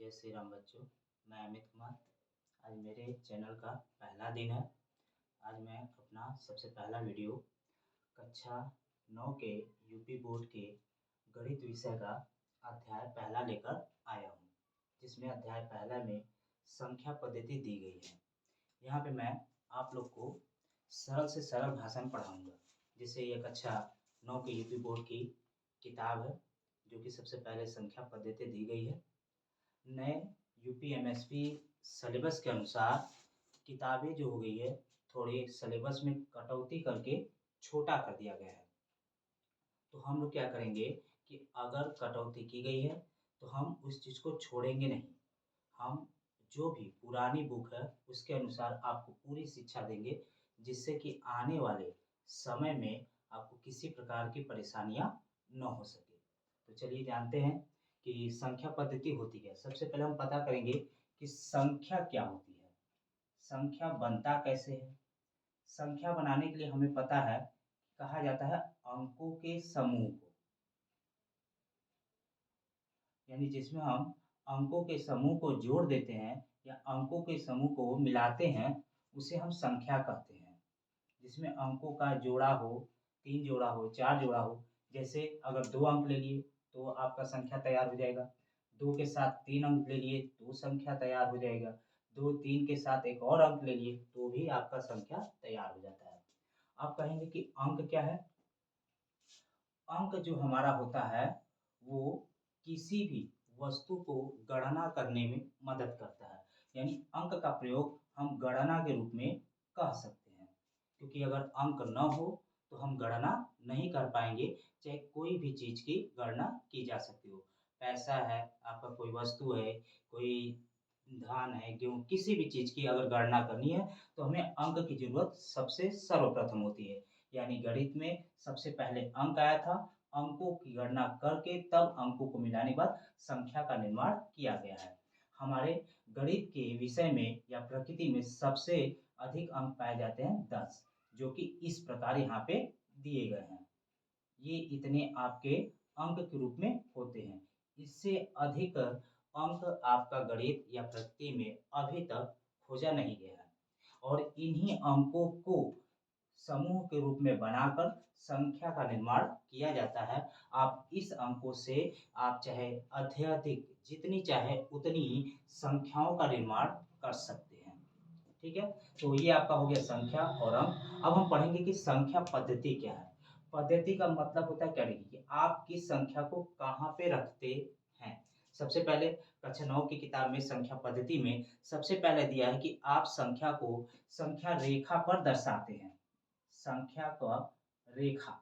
जय श्री राम बच्चों। मैं अमित कुमार। आज मेरे चैनल का पहला दिन है। आज मैं अपना सबसे पहला वीडियो कक्षा 9 के यूपी बोर्ड के गणित विषय का अध्याय पहला लेकर आया हूँ, जिसमें अध्याय पहला में संख्या पद्धति दी गई है। यहाँ पे मैं आप लोग को सरल से सरल भाषा में पढ़ाऊँगा। जिससे ये कक्षा 9 के यूपी बोर्ड की किताब है, जो कि सबसे पहले संख्या पद्धति दी गई है। नए यूपी एमएसपी सिलेबस के अनुसार किताबें जो हो गई है, थोड़ी सिलेबस में कटौती करके छोटा कर दिया गया है। तो हम लोग क्या करेंगे कि अगर कटौती की गई है तो हम उस चीज़ को छोड़ेंगे नहीं। हम जो भी पुरानी बुक है उसके अनुसार आपको पूरी शिक्षा देंगे, जिससे कि आने वाले समय में आपको किसी प्रकार की परेशानियां न हो सके। तो चलिए जानते हैं कि संख्या पद्धति होती है। सबसे पहले हम पता करेंगे कि संख्या क्या होती है, संख्या बनता कैसे है। संख्या बनाने के लिए हमें पता है, कहा जाता है अंकों के समूह को, यानी जिसमें हम अंकों के समूह को जोड़ देते हैं या अंकों के समूह को मिलाते हैं, उसे हम संख्या कहते हैं। जिसमें अंकों का जोड़ा हो, 3 जोड़ा हो, 4 जोड़ा हो। जैसे अगर 2 अंक ले लिए तो आपका संख्या तैयार हो जाएगा। 2 के साथ 3 अंक ले लिए तो संख्या तैयार हो जाएगा। 2 3 के साथ एक और अंक ले लिए तो भी आपका संख्या तैयार हो जाता है। आप कहेंगे कि अंक क्या है? अंक जो हमारा होता है वो किसी भी वस्तु को गणना करने में मदद करता है। यानी अंक का प्रयोग हम गणना के रूप में कह सकते हैं, क्योंकि अगर अंक न हो तो हम गणना नहीं कर पाएंगे। चाहे कोई भी चीज़ की गणना की जा सकती हो। पैसा है, आपका कोई वस्तु है, कोई धान है, गेहूँ, किसी भी चीज़ की अगर गणना करनी है तो हमें अंक की ज़रूरत सबसे सर्वप्रथम होती है। यानी गणित में सबसे पहले अंक आया था। अंकों की गणना करके तब अंकों को मिलाने के बाद संख्या का निर्माण किया गया है। हमारे गणित के विषय में या प्रकृति में सबसे अधिक अंक पाए जाते हैं 10, जो कि इस प्रकार यहाँ पे दिए गए हैं। ये इतने आपके अंक के रूप में होते हैं। इससे अधिक अंक आपका गणित या प्रकृति में अभी तक खोजा नहीं गया है। और इन्हीं अंकों को समूह के रूप में बनाकर संख्या का निर्माण किया जाता है। आप इस अंकों से आप चाहे अत्यधिक जितनी चाहे उतनी संख्याओं का निर्माण कर सकते हैं। ठीक है, तो ये आपका हो गया संख्या और अंक। अब हम पढ़ेंगे कि संख्या पद्धति क्या है। पद्धति का मतलब होता है क्या, कि आप किस संख्या को कहाँ पे रखते हैं। सबसे पहले कक्षा 9 की किताब में संख्या पद्धति में सबसे पहले दिया है कि आप संख्या को संख्या रेखा पर दर्शाते हैं। संख्या का रेखा,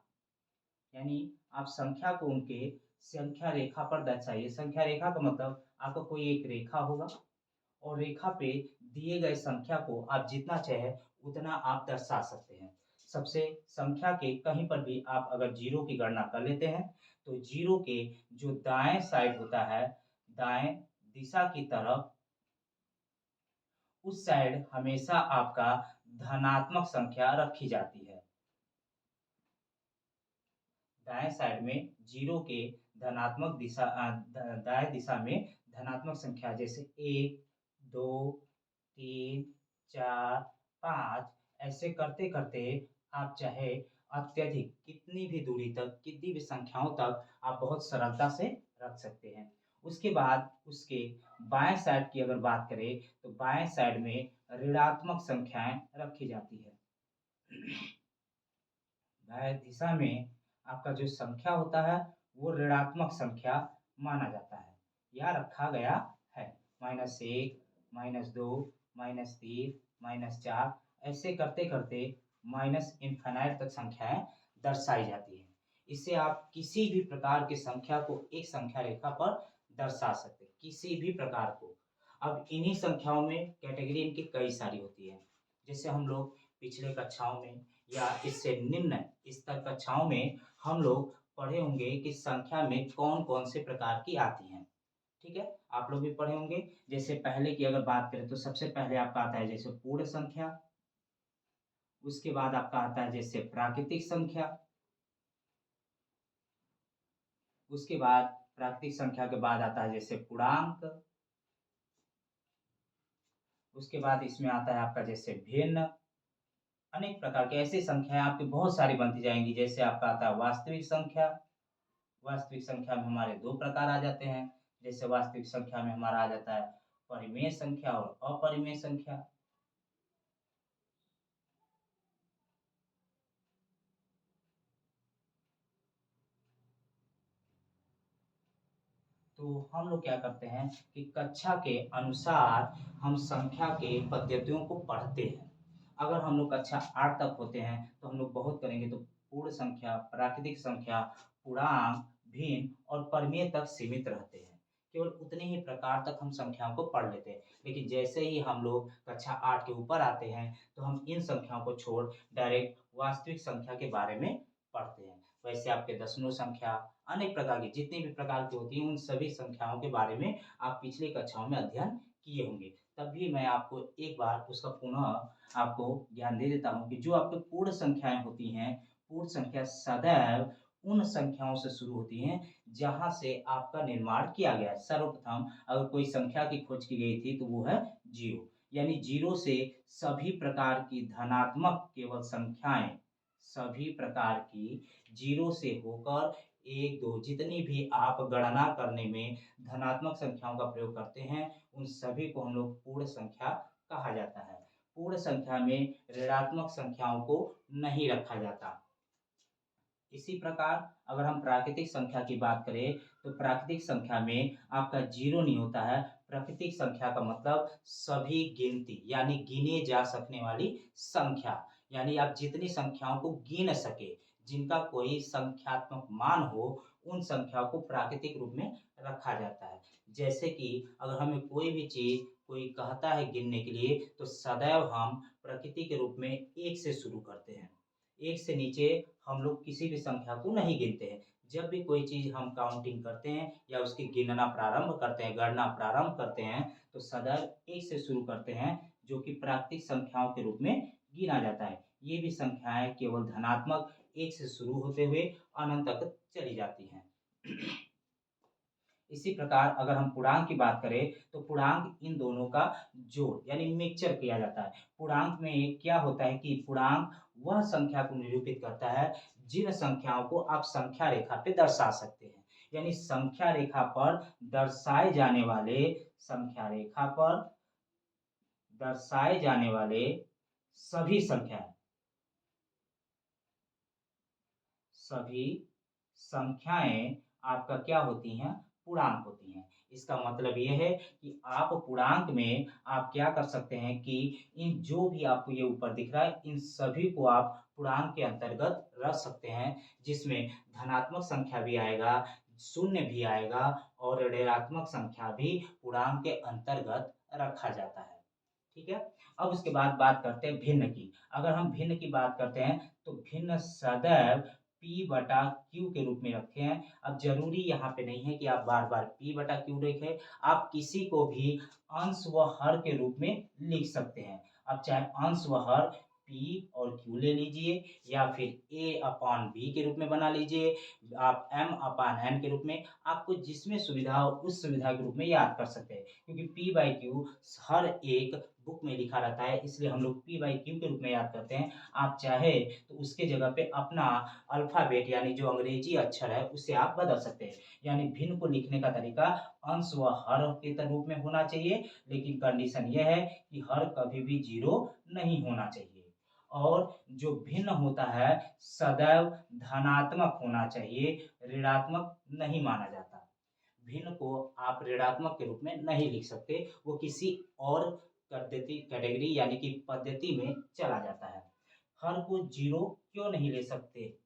यानी आप संख्या को उनके संख्या रेखा पर दर्शाइए। संख्या रेखा का मतलब आपका कोई एक रेखा होगा और रेखा पे दिए गए संख्या को आप जितना चाहे उतना आप दर्शा सकते हैं। सबसे संख्या के कहीं पर भी आप अगर जीरो की गणना कर लेते हैं तो जीरो के जो दाएं साइड होता है, दाएं दिशा की तरफ, उस साइड हमेशा आपका धनात्मक संख्या रखी जाती है। दाएं साइड में जीरो के धनात्मक दिशा दाएं दिशा में धनात्मक संख्या जैसे 1 2 3 4 5 ऐसे करते करते आप चाहे अत्यधिक कितनी भी दूरी तक, कितनी भी संख्याओं तक आप बहुत सरलता से रख सकते हैं। उसके बाद उसके बाएं साइड की अगर बात करें तो बाएं साइड में ऋणात्मक संख्याएं रखी जाती है। दाएं दिशा में आपका जो संख्या होता है वो ऋणात्मक संख्या माना जाता है या रखा गया है। -1 -2 -3 -4 ऐसे करते करते माइनस इनफाइनाइट तक संख्याएं दर्शाई जाती हैं। इससे आप किसी भी प्रकार की संख्या को एक संख्या रेखा पर दर्शा सकते हैं, किसी भी प्रकार को। अब इन्हीं संख्याओं में कैटेगरी इनकी कई सारी होती है। जैसे हम लोग पिछले कक्षाओं में या इससे निम्न स्तर कक्षाओं में हम लोग पढ़े होंगे कि संख्या में कौन कौन से प्रकार की आती हैं। ठीक है, आप लोग भी पढ़े होंगे। जैसे पहले की अगर बात करें तो सबसे पहले आपका आता है जैसे पूर्ण संख्या, उसके बाद आपका आता है जैसे प्राकृतिक संख्या, उसके बाद प्राकृतिक संख्या के बाद आता है जैसे पूर्णांक, उसके बाद इसमें आता है आपका जैसे भिन्न, अनेक प्रकार की ऐसी संख्याएँ आपकी बहुत सारी बनती जाएँगी। जैसे आपका आता है वास्तविक संख्या, वास्तविक संख्या में हमारे 2 प्रकार आ जाते हैं। जैसे वास्तविक संख्या में हमारा आ जाता है परिमेय संख्या और अपरिमेय संख्या। तो हम लोग क्या करते हैं कि कक्षा के अनुसार हम संख्या के पद्धतियों को पढ़ते हैं। अगर हम लोग कक्षा 8 तक होते हैं तो हम लोग बहुत करेंगे तो पूर्ण संख्या, प्राकृतिक संख्या, पूर्णांक, भिन्न और परिमेय तक सीमित रहते हैं। केवल उतने ही प्रकार तक हम संख्याओं को पढ़ लेते हैं। लेकिन जैसे ही हम लोग कक्षा 8 के ऊपर आते हैं तो हम इन संख्याओं को छोड़ डायरेक्ट वास्तविक संख्या के बारे में पढ़ते हैं। वैसे आपके दशमलव संख्या, अनेक प्रकार की जितनी भी प्रकार की होती हैं, उन सभी संख्याओं के बारे में आप पिछली कक्षाओं में अध्ययन किए होंगे। तब भी मैं आपको एक बार उसका पुनः आपको ज्ञान दे देता हूँ कि जो आपकी पूर्ण संख्याएँ होती हैं, पूर्ण संख्या सदैव उन संख्याओं से शुरू होती हैं, जहाँ से आपका निर्माण किया गया है। सर्वप्रथम अगर कोई संख्या की खोज की गई थी, तो वो है 0, यानी 0 से सभी प्रकार की धनात्मक केवल संख्याएँ, सभी प्रकार की 0 से होकर 1, 2 जितनी भी आप गणना करने में धनात्मक संख्याओं का प्रयोग करते हैं, उन सभी को हम लोग पूर्ण संख्या कहा जाता है। पूर्ण संख्या में ऋणात्मक संख्याओं को नहीं रखा जाता। इसी प्रकार अगर हम प्राकृतिक संख्या की बात करें, तो प्राकृतिक संख्या में आपका 0 नहीं होता है। प्राकृतिक संख्या का मतलब सभी गिनती यानी गिने जा सकने वाली संख्या, यानी आप जितनी संख्याओं को गिन सके, जिनका कोई संख्यात्मक मान हो, उन संख्याओं को प्राकृतिक रूप में रखा जाता है। जैसे कि अगर हमें कोई भी चीज़ कोई कहता है गिनने के लिए, तो सदैव हम प्रकृति के रूप में 1 से शुरू करते हैं। 1 से नीचे हम लोग किसी भी संख्या को नहीं गिनते हैं। जब भी कोई चीज़ हम काउंटिंग करते हैं या उसकी गिनना प्रारंभ करते हैं, गणना प्रारंभ करते हैं, तो सदैव 1 से शुरू करते हैं, जो कि प्राकृतिक संख्याओं के रूप में गिना जाता है। ये भी संख्याएँ केवल धनात्मक 1 से शुरू होते हुए अनंत तक चली जाती हैं। इसी प्रकार अगर हम पूर्णांक की बात करें, तो पूर्णांक इन दोनों का जोड़ यानी मिक्सचर किया जाता है। पूर्णांक में क्या होता है कि पूर्णांक वह संख्या को निरूपित करता है, जिन संख्याओं को आप संख्या रेखा पे दर्शा सकते हैं। यानी संख्या रेखा पर दर्शाए जाने वाले संख्या रेखा पर दर्शाए जाने वाले सभी संख्याएँ सभी संख्याएँ आपका क्या होती हैं? पूर्णांक होती हैं। इसका मतलब ये है कि आप पूर्णांक में आप क्या कर सकते हैं कि इन जो भी आपको ये ऊपर दिख रहा है, इन सभी को आप पूर्णांक के अंतर्गत रख सकते हैं, जिसमें धनात्मक संख्या भी आएगा, शून्य भी आएगा और ऋणात्मक संख्या भी पूर्णांक के अंतर्गत रखा जाता है। ठीक है? अब उसके बाद बात करते हैं भिन्न की। अगर हम भिन्न की बात करते हैं, तो भिन्न सदैव P बटा Q के रूप में रखे हैं। अब ज़रूरी यहाँ पे नहीं है कि आप बार-बार P बटा Q लिखें, आप किसी को भी अंश व हर के रूप में लिख सकते हैं। अब चाहे अंश व हर P और Q ले लीजिए या फिर A अपॉन B के रूप में बना लीजिए, आप M अपान N के रूप में, आपको जिसमें सुविधा हो उस सुविधा के रूप में याद कर सकते हैं। क्योंकि P बाई Q हर एक बुक में लिखा रहता है, इसलिए हम लोग P बाई Q के रूप में याद करते हैं। आप चाहे तो उसके जगह पे अपना अल्फ़ाबेट यानी जो अंग्रेजी अक्षर है, उसे आप बदल सकते हैं। यानी भिन्न को लिखने का तरीका अंश व हर के रूप में होना चाहिए, लेकिन कंडीशन ये है कि हर कभी भी 0 नहीं होना चाहिए। और जो भिन्न होता है, सदैव धनात्मक होना चाहिए, ऋणात्मक नहीं माना जाता। भिन्न को आप ऋणात्मक के रूप में नहीं लिख सकते, वो किसी और पद्धति कैटेगरी यानी कि पद्धति में चला जाता है। हर को 0 क्यों नहीं ले सकते?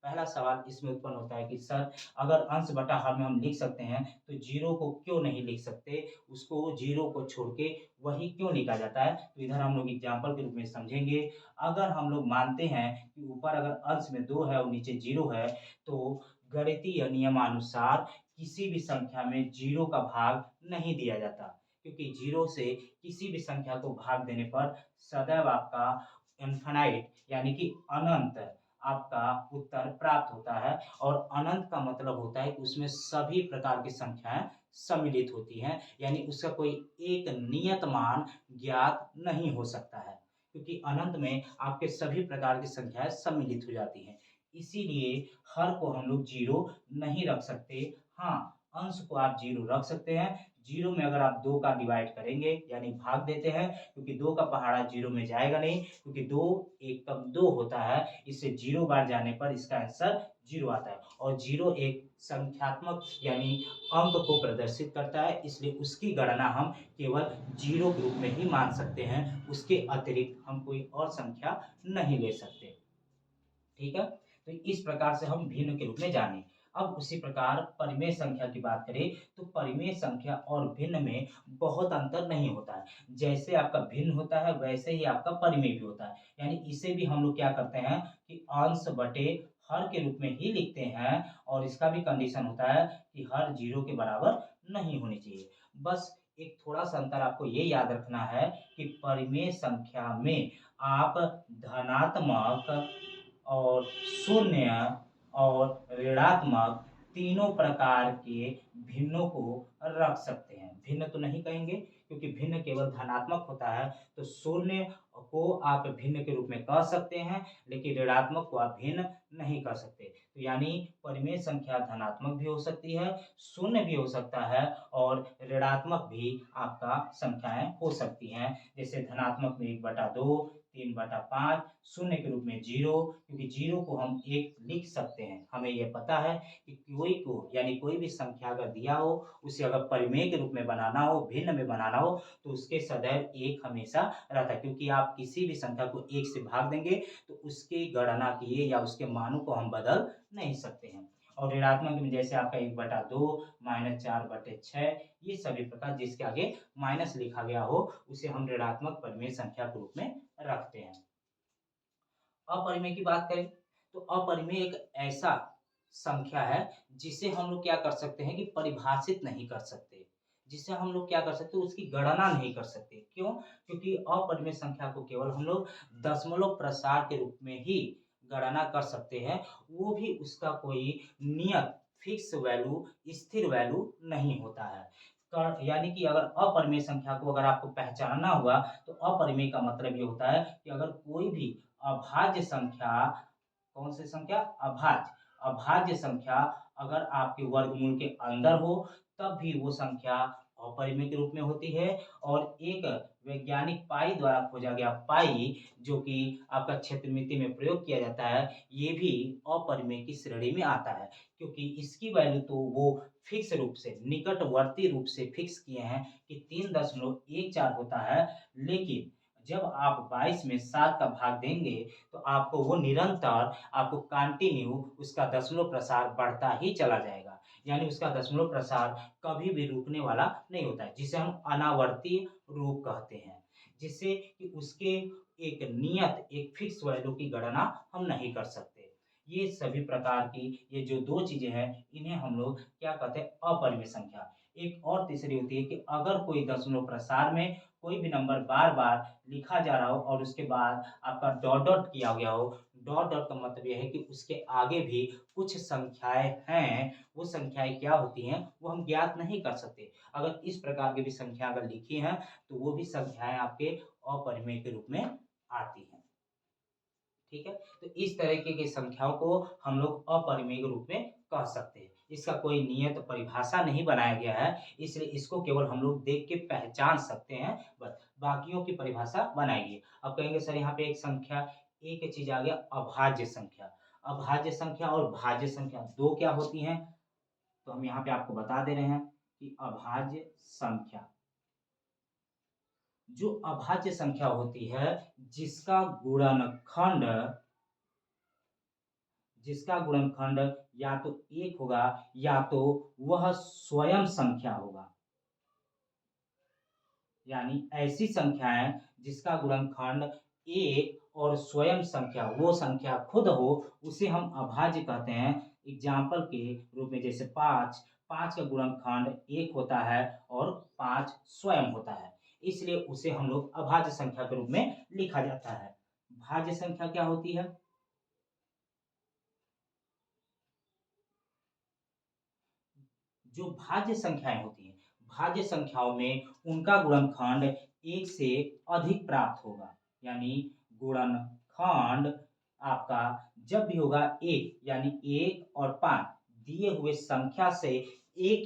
पहला सवाल इसमें उत्पन्न होता है कि सर अगर अंश बटा हर में हम लिख सकते हैं, तो 0 को क्यों नहीं लिख सकते? उसको 0 को छोड़ के वही क्यों लिखा जाता है? तो इधर हम लोग एग्ज़ाम्पल के रूप में समझेंगे। अगर हम लोग मानते हैं कि ऊपर अगर अंश में 2 है और नीचे 0 है, तो गणितीय नियमानुसार किसी भी संख्या में 0 का भाग नहीं दिया जाता। क्योंकि 0 से किसी भी संख्या को भाग देने पर सदैव आपका इन्फिनाइट यानी कि अनंत आपका उत्तर प्राप्त होता है और अनंत का मतलब होता है कि उसमें सभी प्रकार की संख्याएँ सम्मिलित होती हैं, यानी उसका कोई एक नियत मान ज्ञात नहीं हो सकता है, क्योंकि अनंत में आपके सभी प्रकार की संख्याएँ सम्मिलित हो जाती हैं। इसीलिए हर को हम लोग 0 नहीं रख सकते। हाँ, अंश को आप 0 रख सकते हैं। 0 में अगर आप 2 का डिवाइड करेंगे यानी भाग देते हैं, क्योंकि 2 का पहाड़ा 0 में जाएगा नहीं, क्योंकि 2 एक कम 2 होता है, इससे 0 बार जाने पर इसका आंसर 0 आता है और 0 एक संख्यात्मक यानी अंक को प्रदर्शित करता है, इसलिए उसकी गणना हम केवल 0 के रूप में ही मान सकते हैं, उसके अतिरिक्त हम कोई और संख्या नहीं ले सकते। ठीक है? तो इस प्रकार से हम भिन्न के रूप में जाने। अब उसी प्रकार परिमेय संख्या की बात करें, तो परिमेय संख्या और भिन्न में बहुत अंतर नहीं होता है। जैसे आपका भिन्न होता है, वैसे ही आपका परिमेय भी होता है। यानी इसे भी हम लोग क्या करते हैं कि अंश बटे हर के रूप में ही लिखते हैं और इसका भी कंडीशन होता है कि हर 0 के बराबर नहीं होनी चाहिए। बस एक थोड़ा-सा अंतर आपको ये याद रखना है कि परिमेय संख्या में आप धनात्मक और शून्य और ऋणात्मक तीनों प्रकार के भिन्नों को रख सकते हैं। भिन्न तो नहीं कहेंगे, क्योंकि भिन्न केवल धनात्मक होता है, तो शून्य को आप भिन्न के रूप में कह सकते हैं, लेकिन ऋणात्मक को आप भिन्न नहीं कह सकते। तो यानी परिमेय संख्या धनात्मक भी हो सकती है, शून्य भी हो सकता है और ऋणात्मक भी आपका संख्याएँ हो सकती हैं। जैसे धनात्मक में 1/2, 3/5, शून्य के रूप में 0, क्योंकि 0 को हम 1 लिख सकते हैं। हमें ये पता है कि कोई को यानी कोई भी संख्या अगर दिया हो, उसे अगर परिमेय के रूप में बनाना हो, भिन्न में बनाना हो, तो उसके सदैव 1 हमेशा रहता है, क्योंकि आप किसी भी संख्या को 1 से भाग देंगे, तो उसकी गणना किए या उसके मानों को हम बदल नहीं सकते हैं। और ऋणात्मक में जैसे आपका 1/2, -4/6, ये सभी प्रकार जिसके आगे माइनस लिखा गया हो, उसे हम ऋणात्मक परिमेय संख्या के रूप में रखते हैं। अपरिमेय की बात करें, तो अपरिमेय एक ऐसा संख्या है जिसे हम लोग क्या कर सकते हैं कि परिभाषित नहीं कर सकते। जिसे हम लोग क्या कर सकते हैं, उसकी गणना नहीं कर सकते। क्यों? क्योंकि अपरिमेय संख्या को केवल हम लोग दशमलव प्रसार के रूप में ही गणना कर सकते हैं। वो भी उसका कोई नियत फिक्स वैल्यू, स्थिर वैल्यू नहीं होता है। यानी कि अगर अपरिमेय संख्या को अगर आपको पहचानना हुआ, तो अपरिमेय का मतलब ये होता है कि अगर कोई भी अभाज्य संख्या, कौन सी संख्या? अभाज्य। अभाज्य संख्या अगर आपके वर्गमूल के अंदर हो, तब भी वो संख्या अपरिमेय के रूप में होती है और एक वैज्ञानिक पाई द्वारा खोजा गया पाई, जो कि आपका क्षेत्रमिति में प्रयोग किया जाता है, ये भी अपरिमेय की श्रेणी में आता है। क्योंकि इसकी वैल्यू तो वो फिक्स रूप से, निकटवर्ती रूप से फिक्स किए हैं कि 3.14 होता है, लेकिन जब आप 22 में 7 का भाग देंगे, तो आपको वो निरंतर, आपको कंटिन्यू उसका दशमलव प्रसार बढ़ता ही चला जाएगा। यानी उसका दशमलव प्रसार कभी भी रुकने वाला नहीं होता है, जिसे हम अनावर्ती रूप कहते हैं। जिससे कि उसके एक नियत, एक फिक्स वैल्यू की गणना हम नहीं कर सकते। ये सभी प्रकार की ये जो 2 चीज़ें हैं, इन्हें हम लोग क्या कहते हैं? अपरिमेय संख्या। एक और तीसरी होती है कि अगर कोई दशमलव प्रसार में कोई भी नंबर बार-बार लिखा जा रहा हो और उसके बाद आपका डॉट डॉट किया गया हो। डॉट डॉट का मतलब ये है कि उसके आगे भी कुछ संख्याएँ हैं, वो संख्याएँ क्या होती हैं, वो हम ज्ञात नहीं कर सकते। अगर इस प्रकार की भी संख्या अगर लिखी हैं, तो वो भी संख्याएँ आपके अपरिमेय के रूप में आती हैं। ठीक है? तो इस तरीके की संख्याओं को हम लोग अपरिमेय के रूप में कह सकते हैं। इसका कोई नियत परिभाषा नहीं बनाया गया है, इसलिए इसको केवल हम लोग देख के पहचान सकते हैं बस, बाकियों की परिभाषा बनाइए। अब कहेंगे सर यहाँ पे एक संख्या, एक चीज़ आ गया अभाज्य संख्या। अभाज्य संख्या और भाज्य संख्या 2 क्या होती हैं? तो हम यहाँ पे आपको बता दे रहे हैं कि अभाज्य संख्या, जो अभाज्य संख्या होती है, जिसका गुणनखंड, जिसका गुणनखंड या तो 1 होगा या तो वह स्वयं संख्या होगा। यानी ऐसी संख्याएँ जिसका गुणनखंड 1 और स्वयं संख्या, वो संख्या खुद हो, उसे हम अभाज्य कहते हैं। एग्ज़ाम्पल के रूप में जैसे 5, 5 का गुणनखंड 1 होता है और 5 स्वयं होता है। इसलिए उसे हम लोग अभाज्य संख्या के रूप में लिखा जाता है। भाज्य संख्या क्या होती है? जो भाज्य संख्याएँ होती हैं भाज्य संख्याओं में उनका गुणनखंड 1 से अधिक प्राप्त होगा। यानी गुणनखंड आपका जब भी होगा 1 यानी 1 और 5 दिए हुए संख्या से एक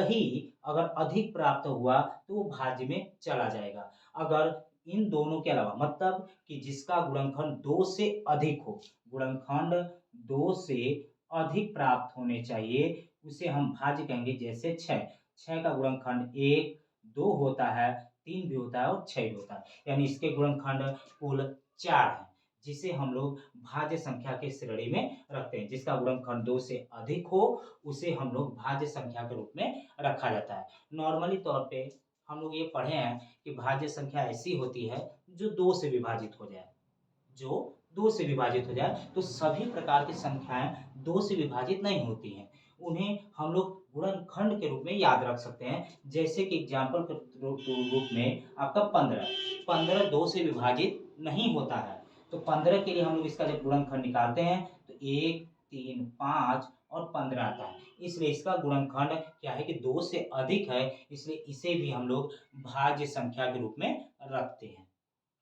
ही अगर अधिक प्राप्त हुआ तो वो भाज्य में चला जाएगा। अगर इन दोनों के अलावा मतलब कि जिसका गुणनखंड 2 से अधिक हो, गुणनखंड 2 से अधिक प्राप्त होने चाहिए, उसे हम भाज्य कहेंगे। जैसे 6 का गुणनखंड 1, 2 होता है, 3 भी होता है और 6 भी होता है। यानी इसके गुणनखंड कुल 4 है, जिसे हम लोग भाज्य संख्या के श्रेणी में रखते हैं। जिसका गुणनखंड 2 से अधिक हो उसे हम लोग भाज्य संख्या के रूप में रखा जाता है। नॉर्मली तौर पे हम लोग ये पढ़े हैं कि भाज्य संख्या ऐसी होती है जो 2 से विभाजित हो जाए, जो 2 से विभाजित हो जाए। तो सभी प्रकार की संख्याएं 2 से विभाजित नहीं होती हैं, उन्हें हम लोग गुणनखंड के रूप में याद रख सकते हैं। जैसे कि एग्जाम्पल के रूप में आपका 15 2 से विभाजित नहीं होता है। तो 15 के लिए हम लोग इसका जब गुणनखंड निकालते हैं तो 1, 3, 5 और 15 आता है। इसलिए इसका गुणनखंड क्या है कि 2 से अधिक है, इसलिए इसे भी हम लोग भाज्य संख्या के रूप में रखते हैं।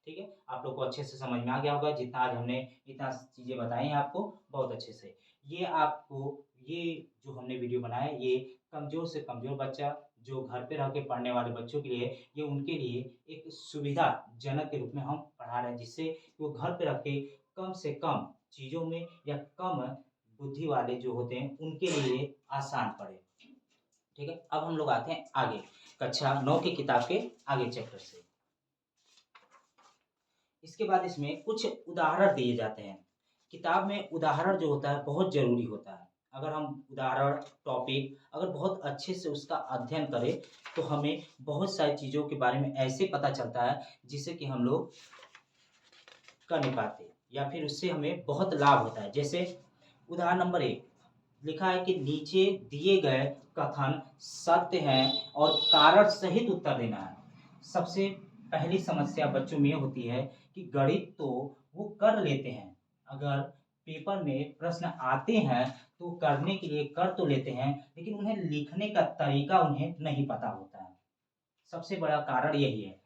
ठीक है, आप लोग को अच्छे से समझ में आ गया होगा। जितना आज हमने इतना चीज़ें बताई हैं आपको बहुत अच्छे से। ये आपको ये जो हमने वीडियो बनाया है ये कमज़ोर से कमज़ोर बच्चा जो घर पे रह के पढ़ने वाले बच्चों के लिए ये उनके लिए एक सुविधाजनक के रूप में हम पढ़ा रहे हैं, जिससे वो घर पे रह के कम से कम चीज़ों में या कम बुद्धि वाले जो होते हैं उनके लिए आसान पड़े। ठीक है, अब हम लोग आते हैं आगे कक्षा 9 की किताब के आगे चैप्टर से। इसके बाद इसमें कुछ उदाहरण दिए जाते हैं। किताब में उदाहरण जो होता है बहुत ज़रूरी होता है। अगर हम उदाहरण, टॉपिक अगर बहुत अच्छे से उसका अध्ययन करें तो हमें बहुत सारी चीज़ों के बारे में ऐसे पता चलता है जिससे कि हम लोग कर नहीं पाते या फिर उससे हमें बहुत लाभ होता है। जैसे उदाहरण नंबर 1 लिखा है कि नीचे दिए गए कथन सत्य हैं और कारण सहित उत्तर देना है। सबसे पहली समस्या बच्चों में ये होती है कि गणित तो वो कर लेते हैं, अगर पेपर में प्रश्न आते हैं तो करने के लिए कर तो लेते हैं, लेकिन उन्हें लिखने का तरीका उन्हें नहीं पता होता है। सबसे बड़ा कारण यही है,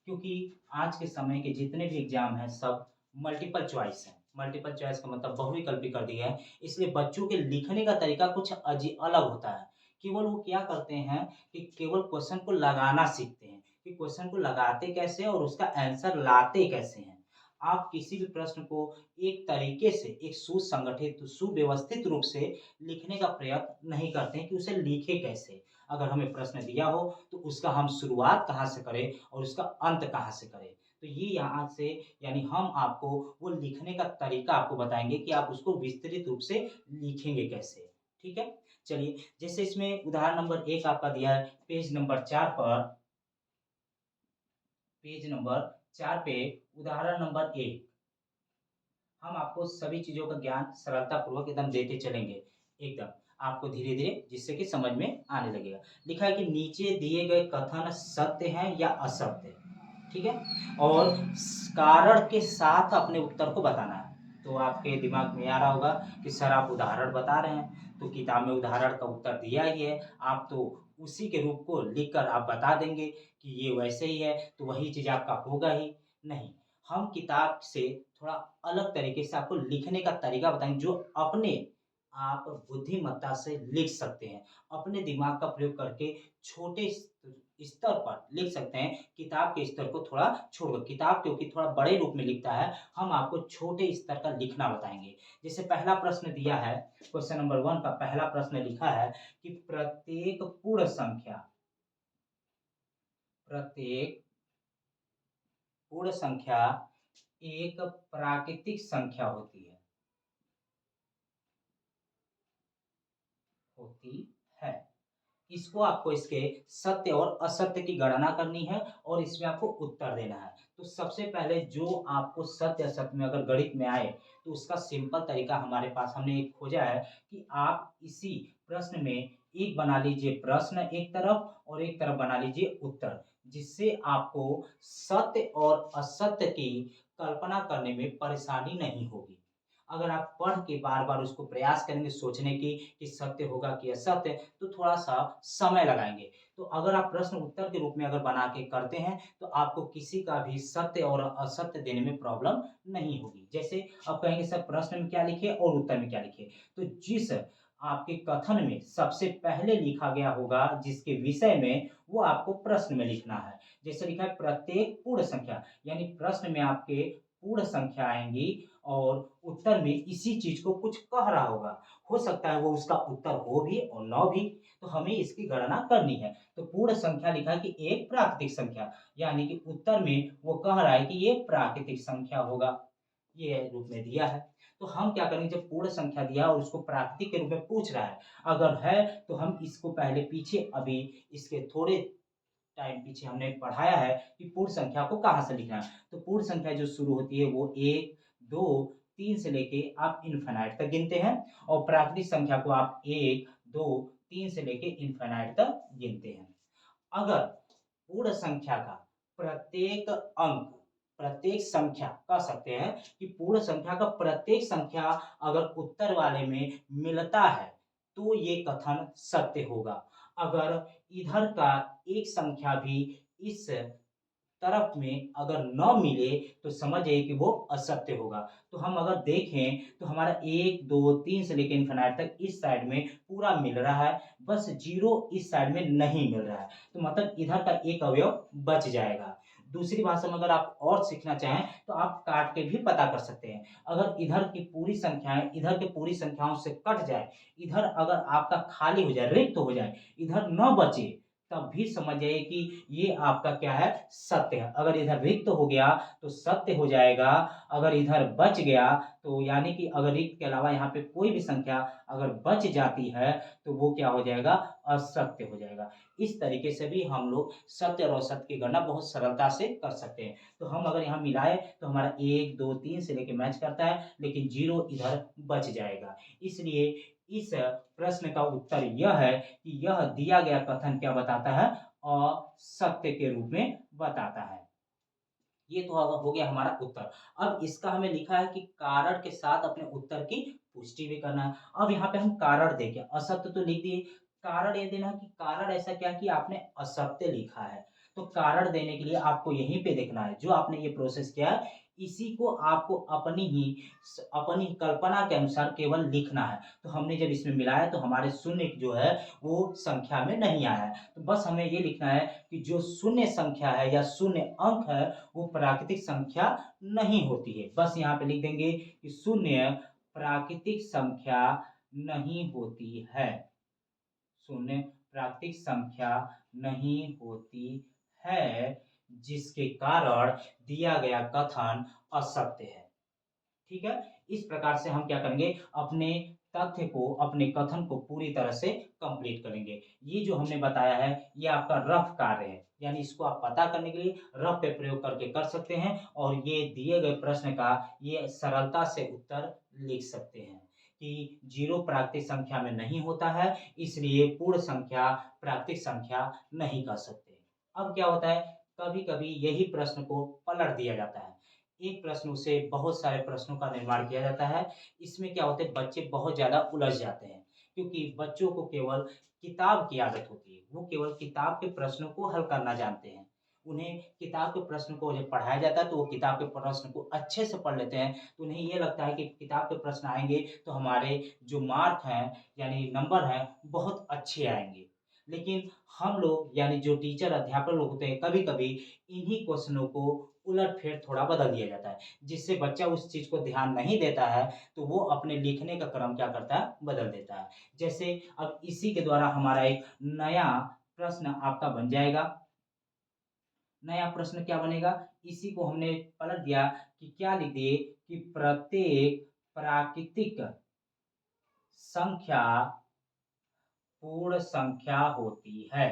क्योंकि आज के समय के जितने भी एग्जाम हैं सब मल्टीपल चॉइस है। मल्टीपल चॉइस का मतलब बहुविकल्पी कर दिया है, इसलिए बच्चों के लिखने का तरीका कुछ अलग होता है। केवल वो क्या करते हैं कि केवल क्वेश्चन को लगाना सीखते हैं कि क्वेश्चन को लगाते कैसे और उसका आंसर लाते कैसे हैं। आप किसी भी प्रश्न को एक तरीके से एक सुसंगठित सुव्यवस्थित रूप से लिखने का प्रयत्न नहीं करते हैं कि उसे लिखे कैसे। अगर हमें प्रश्न दिया हो तो उसका हम शुरुआत कहाँ से करें और उसका अंत कहाँ से करें। तो ये यहाँ से यानी हम आपको वो लिखने का तरीका आपको बताएँगे कि आप उसको विस्तृत रूप से लिखेंगे कैसे, ठीक है? चलिए, जैसे इसमें उदाहरण नंबर 1 आपका दिया है पेज नंबर 4 पर, पेज नंबर 4 पे उदाहरण नंबर 1 हम आपको सभी चीज़ों का ज्ञान सरलतापूर्वक एकदम देते चलेंगे, एकदम आपको धीरे-धीरे जिससे कि समझ में आने लगेगा। लिखा है कि नीचे दिए गए कथन सत्य हैं या असत्य, ठीक है? और कारण के साथ अपने उत्तर को बताना है। तो आपके दिमाग में आ रहा होगा कि सर आप उदाहरण बता रहे हैं, तो किताब में उदाहरण का उत्तर दिया ही है, आप तो उसी के रूप को लिखकर आप बता देंगे कि ये वैसे ही है, तो वही चीज़ आपका होगा ही। नहीं, हम किताब से थोड़ा अलग तरीके से आपको लिखने का तरीका बताएँगे जो अपने आप बुद्धिमत्ता से लिख सकते हैं। अपने दिमाग का प्रयोग करके छोटे स्तर पर लिख सकते हैं, किताब के स्तर को थोड़ा छोड़कर। किताब क्योंकि थोड़ा बड़े रूप में लिखता है, हम आपको छोटे स्तर का लिखना बताएँगे। जैसे पहला प्रश्न दिया है, क्वेश्चन नंबर 1 का पहला प्रश्न लिखा है कि प्रत्येक पूर्ण संख्या एक प्राकृतिक संख्या होती है। इसको आपको इसके सत्य और असत्य की गणना करनी है और इसमें आपको उत्तर देना है। तो सबसे पहले जो आपको सत्य असत्य में अगर गणित में आए तो उसका सिंपल तरीका हमारे पास हमने एक खोजा है कि आप इसी प्रश्न में एक बना लीजिए प्रश्न एक तरफ और एक तरफ बना लीजिए उत्तर, जिससे आपको सत्य और असत्य की कल्पना करने में परेशानी नहीं होगी। अगर आप पढ़ के बार-बार उसको प्रयास करेंगे सोचने की कि सत्य होगा कि असत्य, तो थोड़ा-सा समय लगाएँगे। तो अगर आप प्रश्न उत्तर के रूप में अगर बना के करते हैं, तो आपको किसी का भी सत्य और असत्य देने में प्रॉब्लम नहीं होगी। जैसे आप कहेंगे सर प्रश्न में क्या लिखे और उत्तर में क्या लिखे? तो जिस आपके कथन में सबसे पहले लिखा गया होगा जिसके विषय में, वो आपको प्रश्न में लिखना है। जैसे लिखा है प्रत्येक पूर्ण संख्या, यानी प्रश्न में आपके पूर्ण संख्या आएँगी और उत्तर में इसी चीज़ को कुछ कह रहा होगा। हो सकता है वो उसका उत्तर हो भी और ना भी, तो हमें इसकी गणना करनी है। तो पूर्ण संख्या लिखा है कि एक प्राकृतिक संख्या, यानी कि उत्तर में वो कह रहा है कि ये प्राकृतिक संख्या होगा। ये रूप में दिया है। तो हम क्या करेंगे जब पूर्ण संख्या दिया और उसको प्राकृतिक के रूप में पूछ रहा है, अगर है तो हम इसको पहले पीछे अभी इसके थोड़े टाइम पीछे हमने पढ़ाया है कि पूर्ण संख्या को कहाँ से लिखना है। तो पूर्ण संख्या जो शुरू होती है वो 1, 2, 3 से लेके आप इनफिनाइट तक गिनते हैं और प्राकृतिक संख्या को आप 1, 2, 3 से लेके इनफिनाइट तक गिनते हैं। अगर पूर्ण संख्या का प्रत्येक अंक, प्रत्येक संख्या कह सकते हैं कि पूर्ण संख्या का प्रत्येक संख्या अगर उत्तर वाले में मिलता है, तो ये कथन सत्य होगा। अगर इधर का एक संख्या भी इस तरफ में अगर न मिले तो समझ जाइए कि वो असत्य होगा। तो हम अगर देखें तो हमारा 1, 2, 3 से लेके इनफिनाइट तक इस साइड में पूरा मिल रहा है, बस 0 इस साइड में नहीं मिल रहा है। तो मतलब इधर का एक अवयव बच जाएगा। दूसरी भाषा में अगर आप और सीखना चाहें तो आप काट के भी पता कर सकते हैं। अगर इधर की पूरी संख्याएँ इधर की पूरी संख्याओं से कट जाए, इधर अगर आपका खाली हो जाए, रिक्त हो जाए, इधर न बचे, तब भी समझ जाइए कि ये आपका क्या है, सत्य है। अगर इधर रिक्त हो गया तो सत्य हो जाएगा, अगर इधर बच गया तो यानी कि अगर रिक्त के अलावा यहाँ पे कोई भी संख्या अगर बच जाती है तो वो क्या हो जाएगा, असत्य हो जाएगा। इस तरीके से भी हम लोग सत्य और असत्य की गणना बहुत सरलता से कर सकते हैं। तो हम अगर यहाँ मिलाएँ तो हमारा 1, 2, 3 से लेके मैच करता है, लेकिन 0 इधर बच जाएगा। इसलिए इस प्रश्न का उत्तर यह है कि यह दिया गया कथन क्या बताता है, असत्य के रूप में बताता है। ये तो हो गया हमारा उत्तर। अब इसका हमें लिखा है कि कारण के साथ अपने उत्तर की पुष्टि भी करना है। अब यहाँ पे हम कारण देंगे, असत्य तो लिख दिए, कारण ये देना है कि कारण ऐसा क्या कि आपने असत्य लिखा है। तो कारण देने के लिए आपको यहीं पे देखना है, जो आपने ये प्रोसेस किया है, इसी को आपको अपनी कल्पना के अनुसार केवल लिखना है। तो हमने जब इसमें मिलाया तो हमारे शून्य जो है वो संख्या में नहीं आया है। तो बस हमें ये लिखना है कि जो शून्य संख्या है या शून्य अंक है वो प्राकृतिक संख्या नहीं होती है। बस यहाँ पे लिख देंगे कि शून्य प्राकृतिक संख्या नहीं होती है। शून्य प्राकृतिक संख्या नहीं होती है, जिसके कारण दिया गया कथन असत्य है। ठीक है? इस प्रकार से हम क्या करेंगे, अपने तथ्य को, अपने कथन को पूरी तरह से कंप्लीट करेंगे। ये जो हमने बताया है, ये आपका रफ कार्य है, यानी इसको आप पता करने के लिए रफ पे प्रयोग करके कर सकते हैं और ये दिए गए प्रश्न का ये सरलता से उत्तर लिख सकते हैं कि 0 प्राकृतिक संख्या में नहीं होता है, इसलिए पूर्ण संख्या प्राकृतिक संख्या नहीं कह सकते। अब क्या होता है, कभी-कभी यही प्रश्न को पलट दिया जाता है। एक प्रश्न से बहुत सारे प्रश्नों का निर्माण किया जाता है। इसमें क्या होता है, बच्चे बहुत ज़्यादा उलझ जाते हैं, क्योंकि बच्चों को केवल किताब की आदत होती है। वो केवल किताब के प्रश्नों को हल करना जानते हैं। उन्हें किताब के प्रश्न को जब पढ़ाया जाता है तो वो किताब के प्रश्न को अच्छे से पढ़ लेते हैं। तो उन्हें ये लगता है कि किताब के प्रश्न आएँगे तो हमारे जो मार्क हैं यानी नंबर हैं बहुत अच्छे आएँगे। लेकिन हम लोग यानी जो टीचर अध्यापक लोग होते हैं, कभी-कभी इन्हीं क्वेश्चनों को उलट-फेर थोड़ा बदल दिया जाता है, जिससे बच्चा उस चीज़ को ध्यान नहीं देता है, तो वो अपने लिखने का क्रम क्या करता है, बदल देता है। जैसे अब इसी के द्वारा हमारा एक नया प्रश्न आपका बन जाएगा। नया प्रश्न क्या बनेगा? इसी को हमने पलट दिया कि क्या लिख दिए कि प्रत्येक प्राकृतिक संख्या पूर्ण संख्या होती है।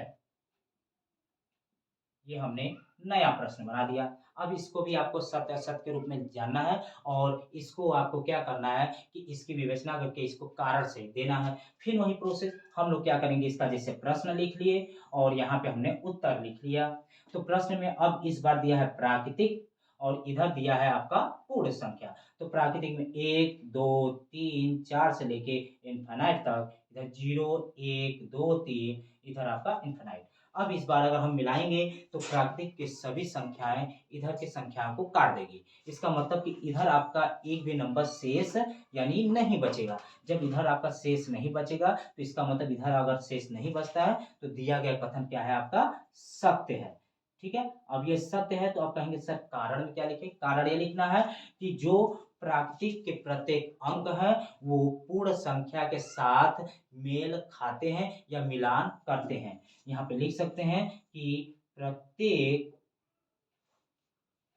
ये हमने नया प्रश्न बना दिया। अब इसको भी आपको सत्य असत्य के रूप में जानना है और इसको आपको क्या करना है कि इसकी विवेचना करके इसको कारण सहित देना है। फिर वही प्रोसेस हम लोग क्या करेंगे, इसका जैसे प्रश्न लिख लिए और यहाँ पे हमने उत्तर लिख लिया। तो प्रश्न में अब इस बार दिया है प्राकृतिक और इधर दिया है आपका पूर्ण संख्या। तो प्राकृतिक में 1, 2, 3, 4 से लेके इन्फिनाइट तक, इधर 0, 1, 2, 3, इधर आपका इन्फिनाइट। अब इस बार अगर हम मिलाएँगे तो प्राकृतिक के सभी संख्याएँ इधर की संख्याओं को काट देगी। इसका मतलब कि इधर आपका एक भी नंबर शेष यानी नहीं बचेगा। जब इधर आपका शेष नहीं बचेगा तो इसका मतलब इधर अगर शेष नहीं बचता है तो दिया गया कथन क्या है आपका सत्य है। ठीक है? अब ये सत्य है तो आप कहेंगे सर कारण में क्या लिखें? कारण ये लिखना है कि जो प्राकृतिक के प्रत्येक अंक हैं वो पूर्ण संख्या के साथ मेल खाते हैं या मिलान करते हैं। यहाँ पे लिख सकते हैं कि प्रत्येक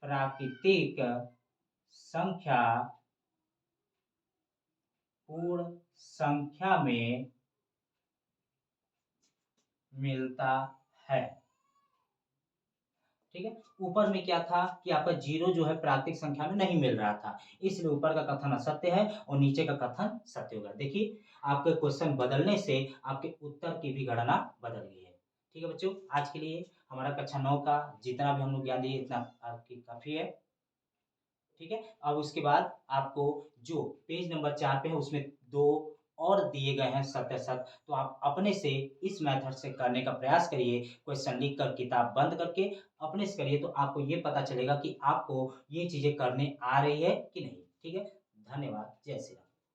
प्राकृतिक संख्या पूर्ण संख्या में मिलता है। ठीक है? ऊपर में क्या था कि आपका 0 जो है प्राकृतिक संख्या में नहीं मिल रहा था, इसलिए ऊपर का कथन असत्य है और नीचे का कथन सत्य होगा। देखिए, आपके क्वेश्चन बदलने से आपके उत्तर की भी गणना बदल गई है। ठीक है बच्चों, आज के लिए हमारा कक्षा 9 का जितना भी हम लोग ज्ञान दिए इतना आपकी काफ़ी है। ठीक है? अब उसके बाद आपको जो पेज नंबर 4 पे है उसमें 2 और दिए गए हैं सत्य-असत्य, तो आप अपने से इस मेथड से करने का प्रयास करिए। क्वेश्चन लिख कर किताब बंद करके अपने से करिए तो आपको ये पता चलेगा कि आपको ये चीज़ें करने आ रही है कि नहीं। ठीक है? धन्यवाद। जय श्री राम।